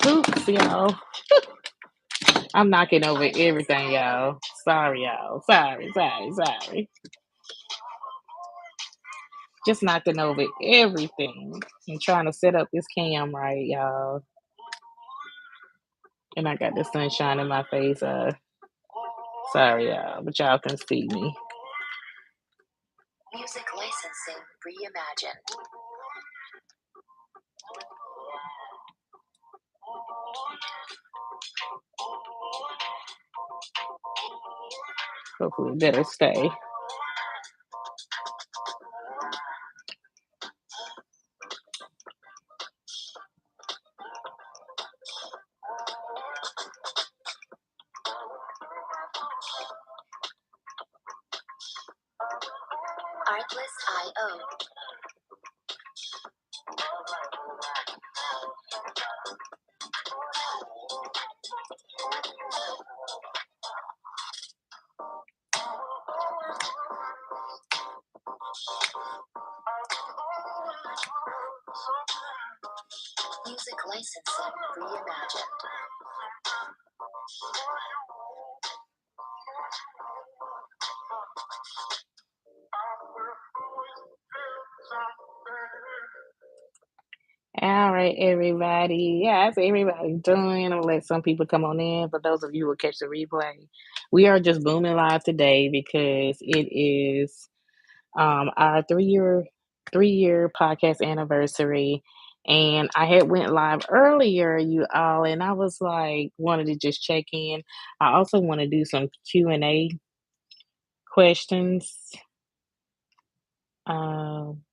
Oops, y'all. I'm knocking over everything, y'all. Sorry, y'all. Sorry. Just knocking over everything and trying to set up this cam right, y'all. And I got the sunshine in my face. Sorry, y'all, but y'all can see me. Music licensing reimagined. Hopefully, better stay. Artlist.io. Music licensing reimagined. All right, everybody. How's everybody doing? I'll let some people come on in. For those of you who will catch the replay, we are just booming live today because it is our three year podcast anniversary. And I had went live earlier, you all, and I was like, wanted to just check in. I also want to do some Q&A questions. Um,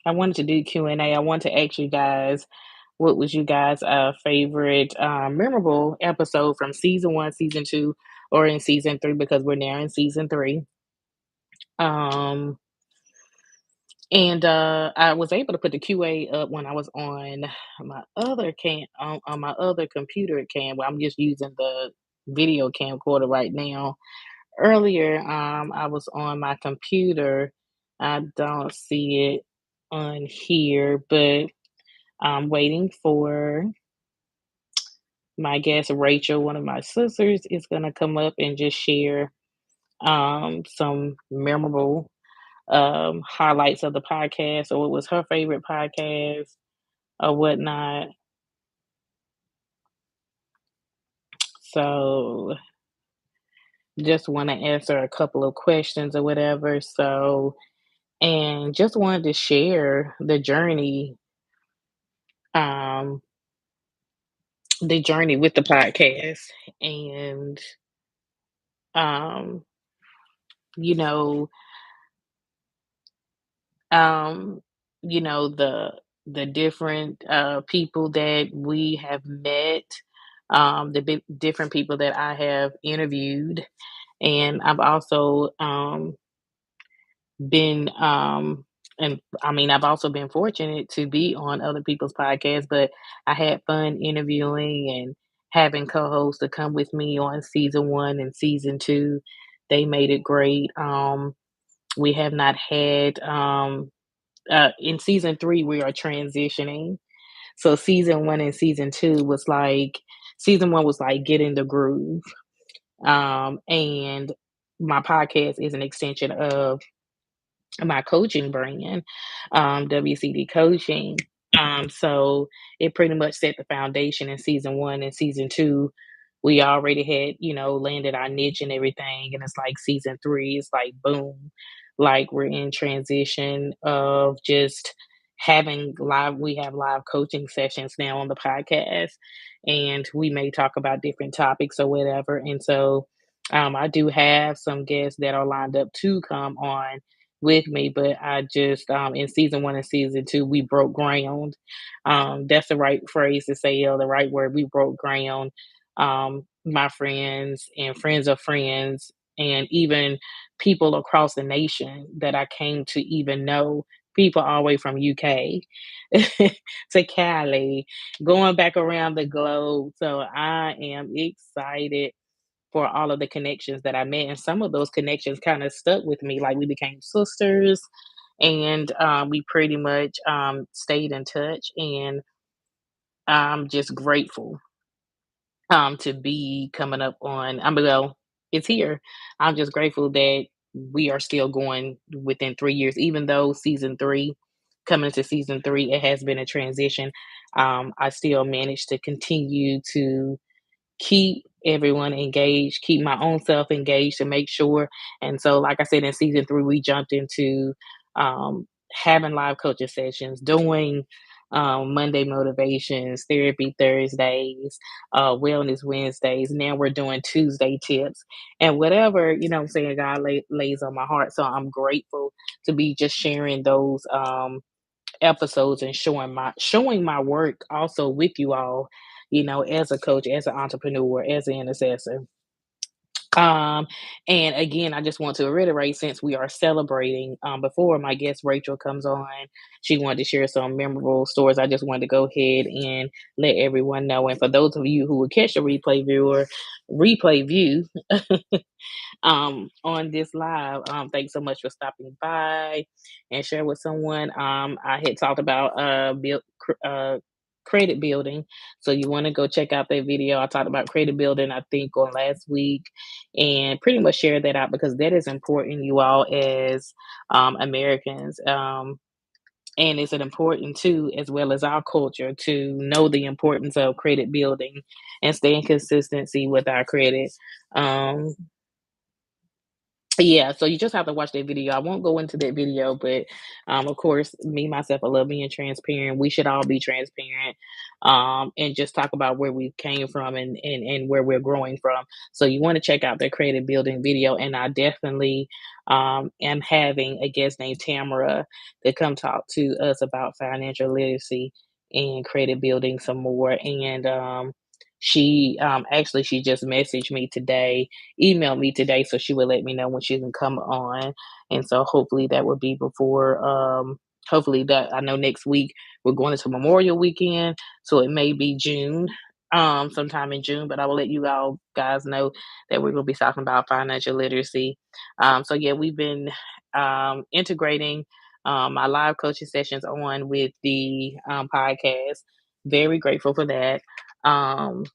I wanted to do Q&A. I want to ask you guys, what was you guys' favorite memorable episode from season one, season two, or in season three? Because we're now in season three. Um, and I was able to put the QA up when I was on my other computer cam. Well, I'm just using the video camcorder right now. Earlier, I was on my computer. I don't see it on here, but I'm waiting for my guest Rachel, one of my sisters, is gonna come up and just share some memorable highlights of the podcast or what was her favorite podcast or whatnot. So just want to answer a couple of questions or whatever. So and just wanted to share um the journey with the podcast and um you know um, the different people that we have met, different people that I have interviewed, and I've also been and I mean I've also been fortunate to be on other people's podcasts, but I had fun interviewing and having co-hosts to come with me on season one and season two. They made it great. We have not had in season three we are transitioning, so season one and season two was like, season one was like getting the groove, and my podcast is an extension of my coaching brand, WCD coaching. So it pretty much set the foundation in season one and season two. We already had, landed our niche and everything. And it's like season three is like boom. Like we're in transition of just we have live coaching sessions now on the podcast. And we may talk about different topics or whatever. And so I do have some guests that are lined up to come on with me, but I just in season one and season two we broke ground. That's the right phrase to say, the right word. We broke ground. My friends and friends of friends, and even people across the nation that I came to even know. People all the way from UK to Cali, going back around the globe. So I am excited for all of the connections that I made. And some of those connections kind of stuck with me. Like we became sisters. and we pretty much stayed in touch, and I'm just grateful to be coming up on. Well, it's here. I'm just grateful that we are still going within 3 years, even though coming into season three, it has been a transition. I still managed to continue to keep everyone engaged, keep my own self engaged to make sure. And so, like I said, in season three, we jumped into having live coaching sessions, doing Monday motivations, therapy Thursdays, wellness Wednesdays. Now we're doing Tuesday tips and whatever, I'm saying, God lays on my heart. So I'm grateful to be just sharing those episodes and showing my work also with you all, as a coach, as an entrepreneur, as an intercessor. Um, and again, I just want to reiterate, since we are celebrating, before my guest Rachel comes on, she wanted to share some memorable stories. I just wanted to go ahead and let everyone know. And for those of you who will catch the replay view, on this live. Thanks so much for stopping by and share with someone. I had talked about credit building, so you want to go check out that video. I talked about credit building, I think, on last week, and pretty much share that out because that is important, you all, as Americans. And it's an important too, as well as our culture, to know the importance of credit building and staying consistency with our credit. Um, yeah, so you just have to watch that video. I won't go into that video, but of course, me myself, I love being transparent. We should all be transparent, and just talk about where we came from and where we're growing from. So you want to check out that creative building video, and I definitely am having a guest named Tamara to come talk to us about financial literacy and credit building some more. And she just messaged me today, emailed me today, so she would let me know when she can come on. And so hopefully that would be before hopefully that I know next week we're going into Memorial Weekend, so it may be June, sometime in June, but I will let you all guys know that we're gonna be talking about financial literacy. So yeah, we've been integrating my live coaching sessions on with the podcast. Very grateful for that. Um,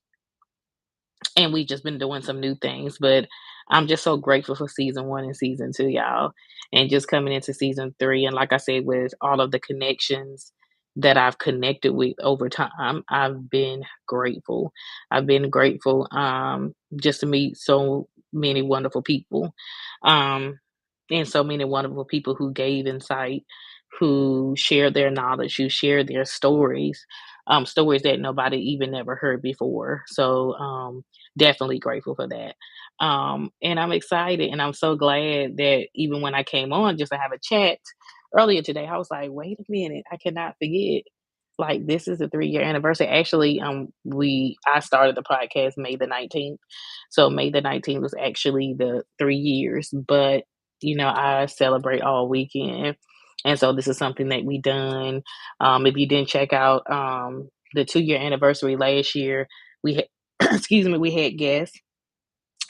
and we just been doing some new things. But I'm just so grateful for season one and season two, y'all, and just coming into season three. And like I said, with all of the connections that I've connected with over time, I've been grateful. I've been grateful just to meet so many wonderful people. Um, and so many wonderful people who gave insight, who shared their knowledge, who shared their stories, stories that nobody even ever heard before. So definitely grateful for that. And I'm excited, and I'm so glad that even when I came on just to have a chat earlier today, I was like, wait a minute, I cannot forget. Like, this is a 3 year anniversary. Actually, I started the podcast May the 19th. So May the 19th was actually the 3 years, but I celebrate all weekend. And so this is something that we done. If you didn't check out the 2 year anniversary last year, we had excuse me, we had guests.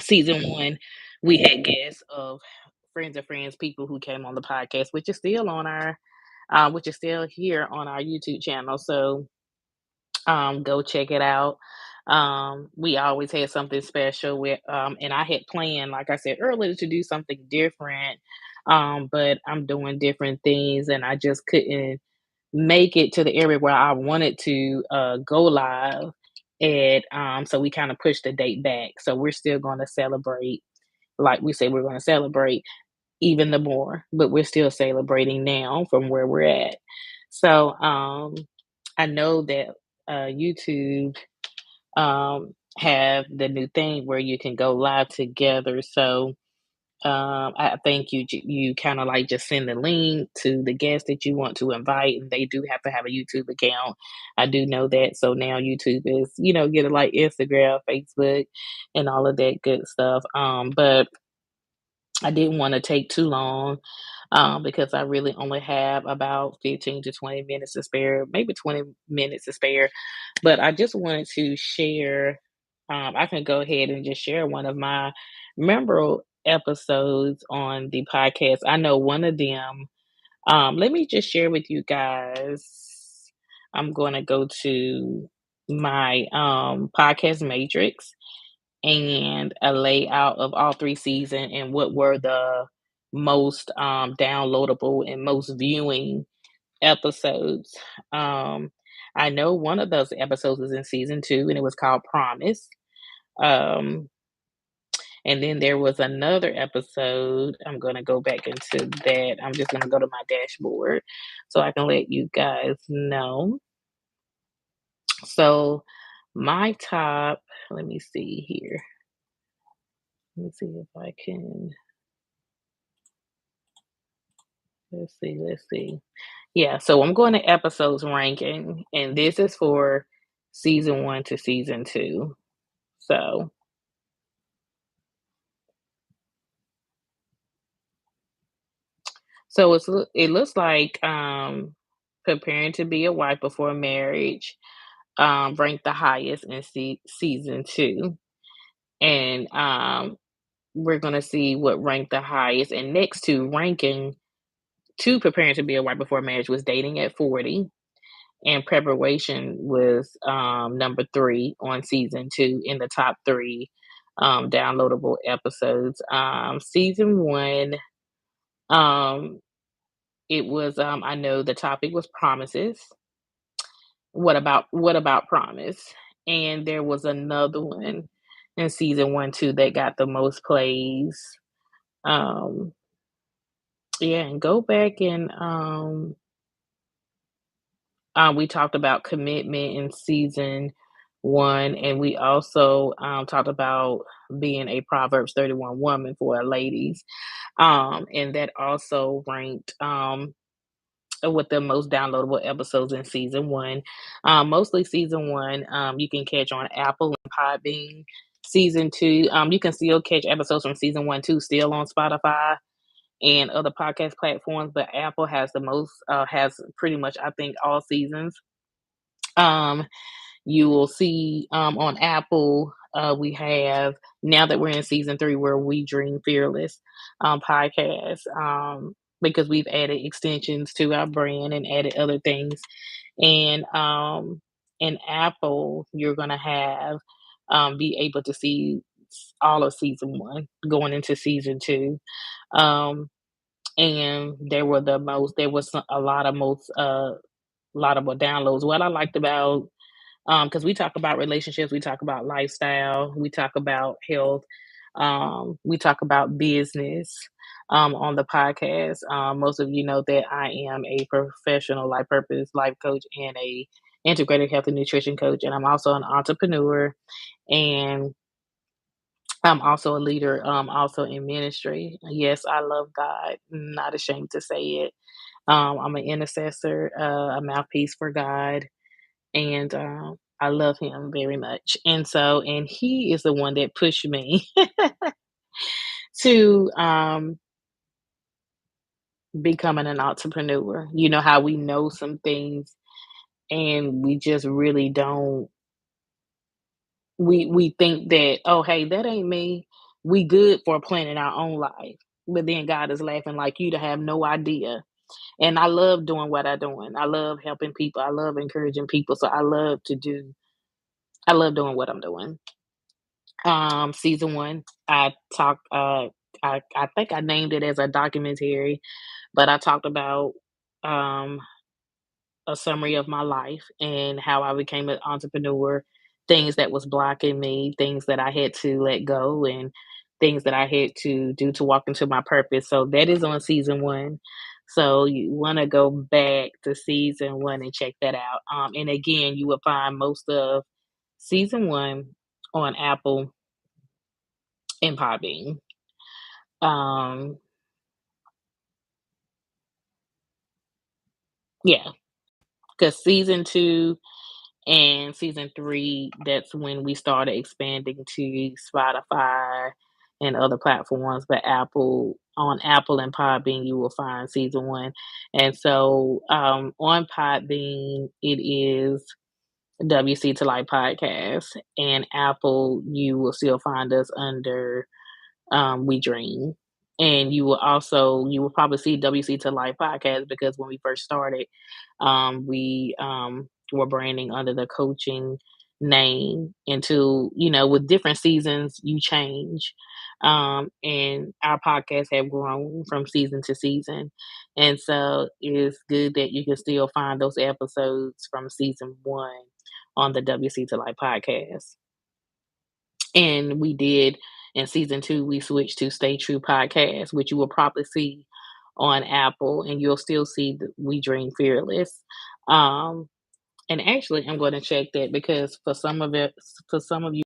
Season one, we had guests of friends of friends, people who came on the podcast, which is still here on our YouTube channel. So go check it out. We always had something special and I had planned, like I said earlier, to do something different. But I'm doing different things, and I just couldn't make it to the area where I wanted to go live. And so we kind of pushed the date back. So we're still going to celebrate, like we said, we're going to celebrate even the more, but we're still celebrating now from where we're at. So I know that YouTube have the new thing where you can go live together. So I think you kind of like just send the link to the guest that you want to invite, and they do have to have a YouTube account. I do know that. So now YouTube is, get it like Instagram, Facebook, and all of that good stuff. But I didn't want to take too long because I really only have about 15 to 20 minutes to spare, maybe 20 minutes to spare. But I just wanted to share. I can go ahead and just share one of my memorable episodes on the podcast. I know one of them Let me just share with you guys. I'm going to go to my podcast matrix and a layout of all three seasons and what were the most downloadable and most viewing episodes. Um, I know one of those episodes was in season two and it was called Promise. Um, and then there was another episode. I'm going to go back into that. I'm just going to go to my dashboard so I can let you guys know. So, my top, let me see here. Let me see if I can. Let's see. Yeah, so I'm going to episodes ranking, and this is for season one to season two. So, it looks like preparing to be a wife before marriage ranked the highest in season two, and we're gonna see what ranked the highest. And next to ranking to preparing to be a wife before marriage was dating at 40, and preparation was number three on season two in the top three downloadable episodes. Season one, um, it was I know the topic was promises. What about promise? And there was another one in season one too that got the most plays. Um, yeah, and go back and we talked about commitment in season one, and we also talked about being a Proverbs 31 woman for our ladies. And that also ranked with the most downloadable episodes in season one. Mostly season one, you can catch on Apple and Podbean. Season two, you can still catch episodes from season one too, still on Spotify and other podcast platforms. But Apple has the most, has pretty much I think all seasons. Um, you will see on Apple, we have now that we're in season three, where We Dream Fearless podcast. Because we've added extensions to our brand and added other things. And in Apple, you're gonna have be able to see all of season one going into season two. Um, and there was a lot of most lot of downloads. What I liked about because we talk about relationships, we talk about lifestyle, we talk about health, we talk about business on the podcast. Most of you know that I am a professional life purpose life coach and a integrated health and nutrition coach, and I'm also an entrepreneur, and I'm also a leader, also in ministry. Yes, I love God. Not ashamed to say it. I'm an intercessor, a mouthpiece for God, and I love him very much. And he is the one that pushed me to becoming an entrepreneur. You know how we know some things and we just really don't. We think that, oh hey, that ain't me. We good for planning our own life, but then God is laughing like you to have no idea. And I love doing what I'm doing. I love helping people. I love encouraging people. So I love to do. I love doing what I'm doing. Season one, I talked. I think I named it as a documentary, but I talked about um a summary of my life and how I became an entrepreneur, things that was blocking me, things that I had to let go, and things that I had to do to walk into my purpose. So that is on season one. So you want to go back to season one and check that out. And again, you will find most of season one on Apple and Podbean. Um, yeah, because season two and season three, that's when we started expanding to Spotify and other platforms. But Apple and Podbean, you will find season one. And so on Podbean, it is WC to Life Podcast. And Apple, you will still find us under We Dream. And you will probably see WC to Life podcast because when we first started, we were branding under the coaching name until, with different seasons, you change. And our podcast have grown from season to season. And so it's good that you can still find those episodes from season one on the WC to Life podcast. And we did in season 2, we switched to Stay True Podcast, which you will probably see on Apple, and you'll still see the We Dream Fearless. Um, and actually, I'm gonna check that because for some of you